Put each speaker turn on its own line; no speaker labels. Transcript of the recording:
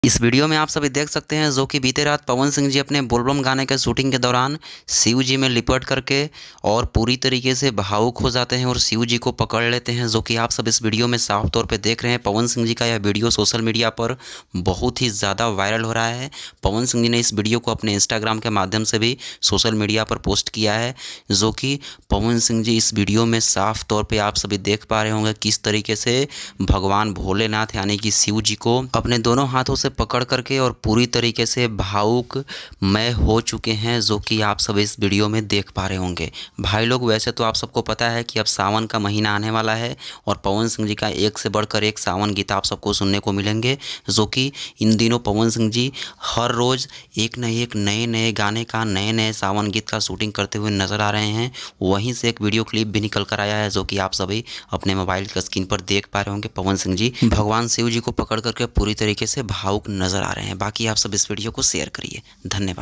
इस वीडियो में आप सभी देख सकते हैं जो कि बीते रात पवन सिंह जी अपने बोलबम गाने के शूटिंग के दौरान शिव जी में लिपट करके और पूरी तरीके से भावुक हो जाते हैं और शिव जी को पकड़ लेते हैं, जो कि आप सब इस वीडियो में साफ तौर पे देख रहे हैं। पवन सिंह जी का यह वीडियो सोशल मीडिया पर बहुत ही ज़्यादा वायरल हो रहा है। पवन सिंह जी ने इस वीडियो को अपने इंस्टाग्राम के माध्यम से भी सोशल मीडिया पर पोस्ट किया है, जो कि पवन सिंह जी इस वीडियो में साफ तौर पर आप सभी देख पा रहे होंगे किस तरीके से भगवान भोलेनाथ यानी कि शिव जी को अपने दोनों हाथों से पकड़ करके और पूरी तरीके से भावुक मय हो चुके हैं, जो कि आप सब इस वीडियो में देख पा रहे होंगे। भाई लोग, वैसे तो आप सबको पता है कि अब सावन का महीना आने वाला है और पवन सिंह जी का एक से बढ़कर एक सावन गीत आप सबको सुनने को मिलेंगे, जो कि इन दिनों पवन सिंह जी हर रोज़ एक न एक नए नए गाने का, नए नए सावन गीत का शूटिंग करते हुए नजर आ रहे हैं। वहीं से एक वीडियो क्लिप भी निकल कर आया है, जो कि आप सभी अपने मोबाइल की स्क्रीन पर देख पा रहे होंगे। पवन सिंह जी भगवान शिव जी को पकड़ करके पूरी तरीके से भावुक नजर आ रहे हैं। बाकी आप सब इस वीडियो को शेयर करिए। धन्यवाद।